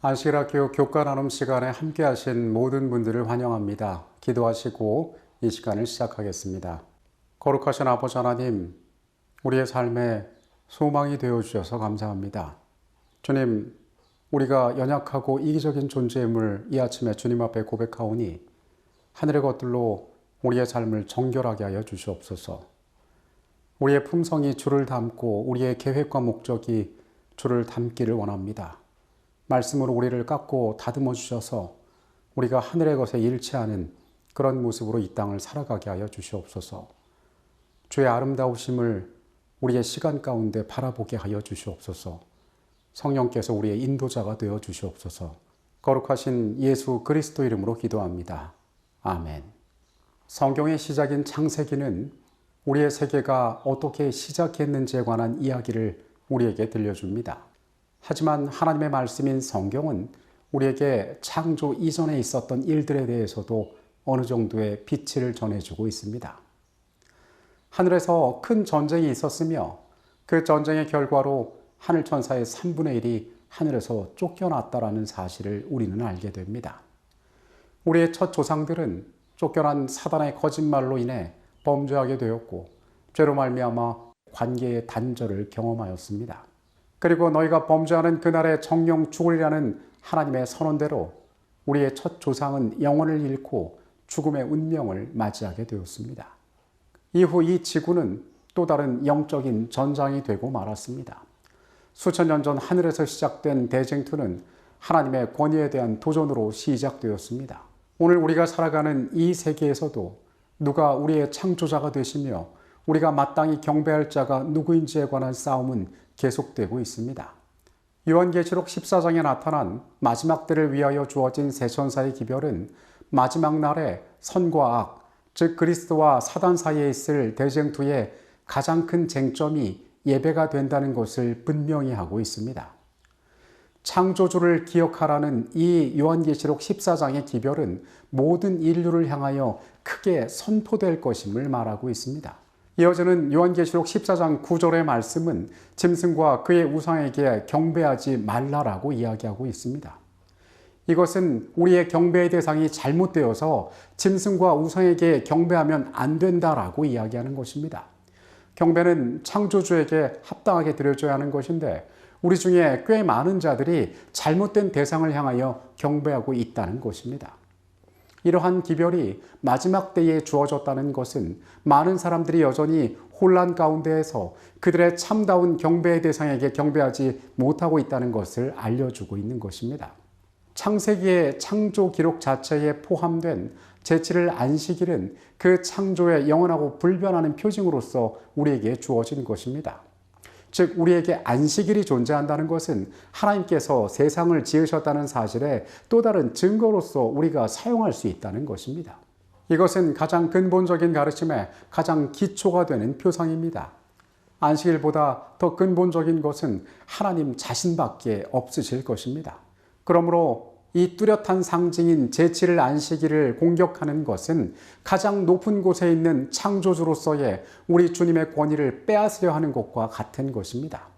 안식일학교 교과 나눔 시간에 함께 하신 모든 분들을 환영합니다. 기도하시고 이 시간을 시작하겠습니다. 거룩하신 아버지 하나님, 우리의 삶에 소망이 되어주셔서 감사합니다. 주님, 우리가 연약하고 이기적인 존재임을 이 아침에 주님 앞에 고백하오니 하늘의 것들로 우리의 삶을 정결하게 하여 주시옵소서. 우리의 품성이 주를 닮고 우리의 계획과 목적이 주를 닮기를 원합니다. 말씀으로 우리를 깎고 다듬어 주셔서 우리가 하늘의 것에 일치하는 그런 모습으로 이 땅을 살아가게 하여 주시옵소서. 주의 아름다우심을 우리의 시간 가운데 바라보게 하여 주시옵소서. 성령께서 우리의 인도자가 되어 주시옵소서. 거룩하신 예수 그리스도 이름으로 기도합니다. 아멘. 성경의 시작인 창세기는 우리의 세계가 어떻게 시작했는지에 관한 이야기를 우리에게 들려줍니다. 하지만 하나님의 말씀인 성경은 우리에게 창조 이전에 있었던 일들에 대해서도 어느 정도의 빛을 전해주고 있습니다. 하늘에서 큰 전쟁이 있었으며 그 전쟁의 결과로 하늘 천사의 3분의 1이 하늘에서 쫓겨났다라는 사실을 우리는 알게 됩니다. 우리의 첫 조상들은 쫓겨난 사단의 거짓말로 인해 범죄하게 되었고 죄로 말미암아 관계의 단절을 경험하였습니다. 그리고 너희가 범죄하는 그날에 정령 죽으리라는 하나님의 선언대로 우리의 첫 조상은 영혼을 잃고 죽음의 운명을 맞이하게 되었습니다. 이후 이 지구는 또 다른 영적인 전장이 되고 말았습니다. 수천 년 전 하늘에서 시작된 대쟁투는 하나님의 권위에 대한 도전으로 시작되었습니다. 오늘 우리가 살아가는 이 세계에서도 누가 우리의 창조자가 되시며 우리가 마땅히 경배할 자가 누구인지에 관한 싸움은 계속되고 있습니다. 요한계시록 14장에 나타난 마지막 때를 위하여 주어진 세 천사의 기별은 마지막 날에 선과 악, 즉 그리스도와 사단 사이에 있을 대쟁투의 가장 큰 쟁점이 예배가 된다는 것을 분명히 하고 있습니다. 창조주를 기억하라는 이 요한계시록 14장의 기별은 모든 인류를 향하여 크게 선포될 것임을 말하고 있습니다. 이어지는 요한계시록 14장 9절의 말씀은 짐승과 그의 우상에게 경배하지 말라라고 이야기하고 있습니다. 이것은 우리의 경배의 대상이 잘못되어서 짐승과 우상에게 경배하면 안 된다라고 이야기하는 것입니다. 경배는 창조주에게 합당하게 드려져야 하는 것인데 우리 중에 꽤 많은 자들이 잘못된 대상을 향하여 경배하고 있다는 것입니다. 이러한 기별이 마지막 때에 주어졌다는 것은 많은 사람들이 여전히 혼란 가운데에서 그들의 참다운 경배의 대상에게 경배하지 못하고 있다는 것을 알려주고 있는 것입니다. 창세기의 창조 기록 자체에 포함된 제7일 안식일은 그 창조의 영원하고 불변하는 표징으로서 우리에게 주어진 것입니다. 즉 우리에게 안식일이 존재한다는 것은 하나님께서 세상을 지으셨다는 사실의 또 다른 증거로서 우리가 사용할 수 있다는 것입니다. 이것은 가장 근본적인 가르침의 가장 기초가 되는 표상입니다. 안식일보다 더 근본적인 것은 하나님 자신밖에 없으실 것입니다. 그러므로 이 뚜렷한 상징인 제7일 안식일을 공격하는 것은 가장 높은 곳에 있는 창조주로서의 우리 주님의 권위를 빼앗으려 하는 것과 같은 것입니다.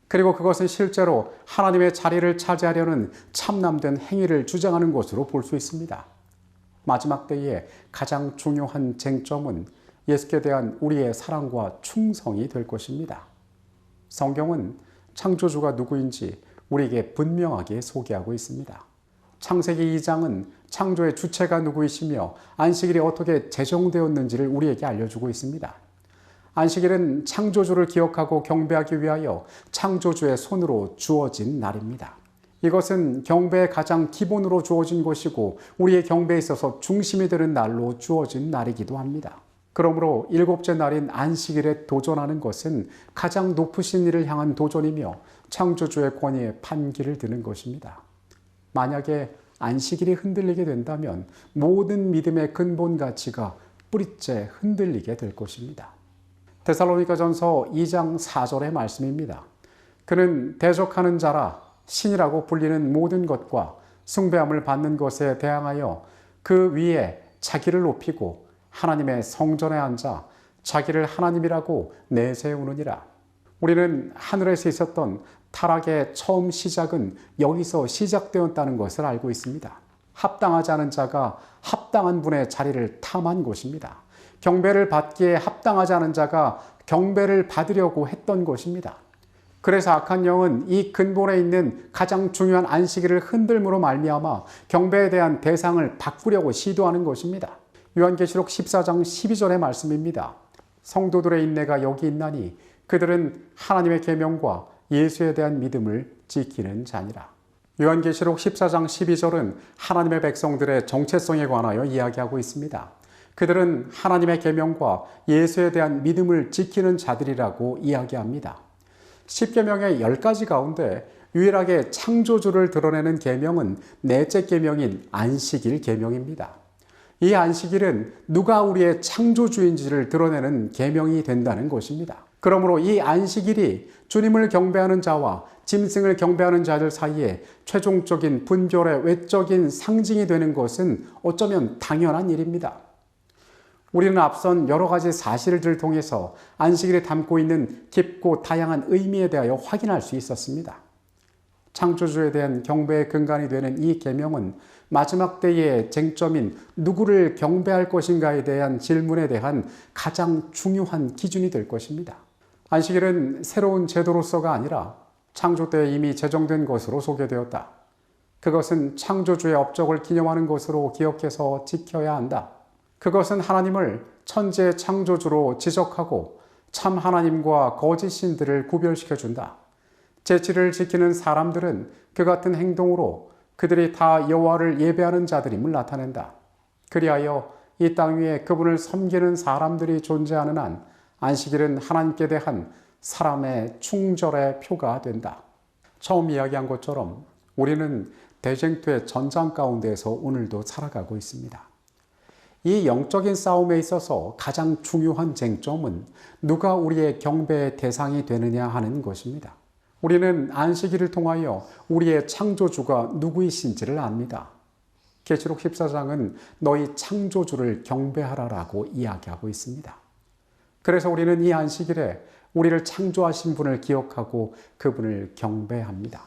그리고 그것은 실제로 하나님의 자리를 차지하려는 참남된 행위를 주장하는 것으로 볼 수 있습니다. 마지막 때에 가장 중요한 쟁점은 예수께 대한 우리의 사랑과 충성이 될 것입니다. 성경은 창조주가 누구인지 우리에게 분명하게 소개하고 있습니다. 창세기 2장은 창조의 주체가 누구이시며 안식일이 어떻게 제정되었는지를 우리에게 알려주고 있습니다. 안식일은 창조주를 기억하고 경배하기 위하여 창조주의 손으로 주어진 날입니다. 이것은 경배의 가장 기본으로 주어진 것이고 우리의 경배에 있어서 중심이 되는 날로 주어진 날이기도 합니다. 그러므로 일곱째 날인 안식일에 도전하는 것은 가장 높으신 이를 향한 도전이며 창조주의 권위에 판기를 드는 것입니다. 만약에 안식일이 흔들리게 된다면 모든 믿음의 근본 가치가 뿌리째 흔들리게 될 것입니다. 데살로니가전서 2장 4절의 말씀입니다. 그는 대적하는 자라 신이라고 불리는 모든 것과 숭배함을 받는 것에 대항하여 그 위에 자기를 높이고 하나님의 성전에 앉아 자기를 하나님이라고 내세우느니라. 우리는 하늘에서 있었던 타락의 처음 시작은 여기서 시작되었다는 것을 알고 있습니다. 합당하지 않은 자가 합당한 분의 자리를 탐한 것입니다. 경배를 받기에 합당하지 않은 자가 경배를 받으려고 했던 것입니다. 그래서 악한 영은 이 근본에 있는 가장 중요한 안식일을 흔들므로 말미암아 경배에 대한 대상을 바꾸려고 시도하는 것입니다. 요한계시록 14장 12절의 말씀입니다. 성도들의 인내가 여기 있나니 그들은 하나님의 계명과 예수에 대한 믿음을 지키는 자니라. 요한계시록 14장 12절은 하나님의 백성들의 정체성에 관하여 이야기하고 있습니다. 그들은 하나님의 계명과 예수에 대한 믿음을 지키는 자들이라고 이야기합니다. 10계명의 10가지 가운데 유일하게 창조주를 드러내는 계명은 넷째 계명인 안식일 계명입니다. 이 안식일은 누가 우리의 창조주인지를 드러내는 계명이 된다는 것입니다. 그러므로 이 안식일이 주님을 경배하는 자와 짐승을 경배하는 자들 사이에 최종적인 분별의 외적인 상징이 되는 것은 어쩌면 당연한 일입니다. 우리는 앞선 여러 가지 사실들을 통해서 안식일에 담고 있는 깊고 다양한 의미에 대하여 확인할 수 있었습니다. 창조주에 대한 경배의 근간이 되는 이 계명은 마지막 때의 쟁점인 누구를 경배할 것인가에 대한 질문에 대한 가장 중요한 기준이 될 것입니다. 안식일은 새로운 제도로서가 아니라 창조 때 이미 제정된 것으로 소개되었다. 그것은 창조주의 업적을 기념하는 것으로 기억해서 지켜야 한다. 그것은 하나님을 천지의 창조주로 지적하고 참 하나님과 거짓 신들을 구별시켜준다. 제칠을 지키는 사람들은 그 같은 행동으로 그들이 다 여호와를 예배하는 자들임을 나타낸다. 그리하여 이 땅 위에 그분을 섬기는 사람들이 존재하는 한 안식일은 하나님께 대한 사람의 충절의 표가 된다. 처음 이야기한 것처럼 우리는 대쟁투의 전장 가운데에서 오늘도 살아가고 있습니다. 이 영적인 싸움에 있어서 가장 중요한 쟁점은 누가 우리의 경배의 대상이 되느냐 하는 것입니다. 우리는 안식일을 통하여 우리의 창조주가 누구이신지를 압니다. 계시록 14장은 너희 창조주를 경배하라라고 이야기하고 있습니다. 그래서 우리는 이 안식일에 우리를 창조하신 분을 기억하고 그분을 경배합니다.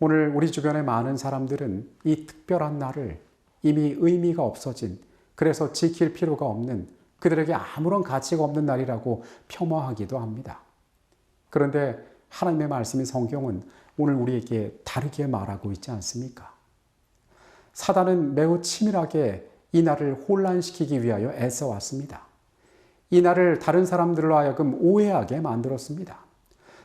오늘 우리 주변의 많은 사람들은 이 특별한 날을 이미 의미가 없어진, 그래서 지킬 필요가 없는, 그들에게 아무런 가치가 없는 날이라고 폄하하기도 합니다. 그런데 하나님의 말씀인 성경은 오늘 우리에게 다르게 말하고 있지 않습니까? 사단은 매우 치밀하게 이 날을 혼란시키기 위하여 애써왔습니다. 이 날을 다른 사람들로 하여금 오해하게 만들었습니다.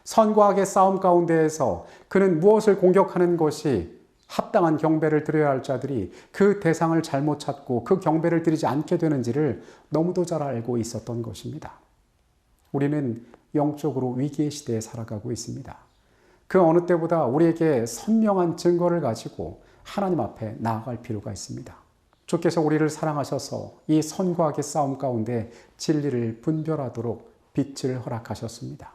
선과 악의 싸움 가운데에서 그는 무엇을 공격하는 것이 합당한 경배를 드려야 할 자들이 그 대상을 잘못 찾고 그 경배를 드리지 않게 되는지를 너무도 잘 알고 있었던 것입니다. 우리는 영적으로 위기의 시대에 살아가고 있습니다. 그 어느 때보다 우리에게 선명한 증거를 가지고 하나님 앞에 나아갈 필요가 있습니다. 주께서 우리를 사랑하셔서 이 선과 악의 싸움 가운데 진리를 분별하도록 빛을 허락하셨습니다.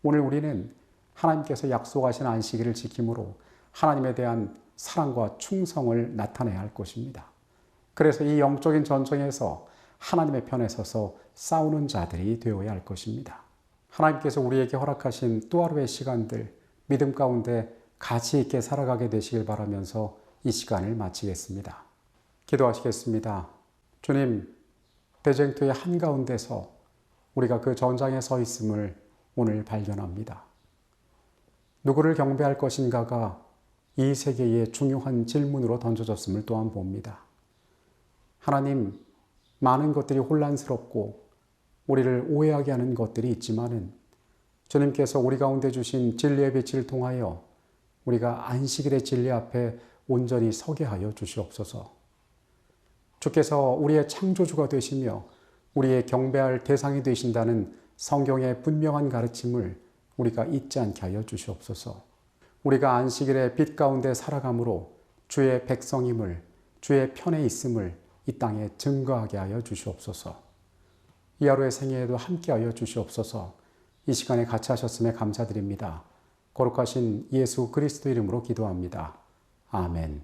오늘 우리는 하나님께서 약속하신 안식일을 지킴으로 하나님에 대한 사랑과 충성을 나타내야 할 것입니다. 그래서 이 영적인 전쟁에서 하나님의 편에 서서 싸우는 자들이 되어야 할 것입니다. 하나님께서 우리에게 허락하신 또 하루의 시간들, 믿음 가운데 가치 있게 살아가게 되시길 바라면서 이 시간을 마치겠습니다. 기도하시겠습니다. 주님, 대쟁투의 한가운데서 우리가 그 전장에 서 있음을 오늘 발견합니다. 누구를 경배할 것인가가 이 세계의 중요한 질문으로 던져졌음을 또한 봅니다. 하나님, 많은 것들이 혼란스럽고 우리를 오해하게 하는 것들이 있지만은 주님께서 우리 가운데 주신 진리의 빛을 통하여 우리가 안식일의 진리 앞에 온전히 서게 하여 주시옵소서. 주께서 우리의 창조주가 되시며 우리의 경배할 대상이 되신다는 성경의 분명한 가르침을 우리가 잊지 않게 하여 주시옵소서. 우리가 안식일의 빛 가운데 살아감으로 주의 백성임을, 주의 편에 있음을 이 땅에 증거하게 하여 주시옵소서. 이 하루의 생애에도 함께 하여 주시옵소서. 이 시간에 같이 하셨음에 감사드립니다. 거룩하신 예수 그리스도 이름으로 기도합니다. 아멘.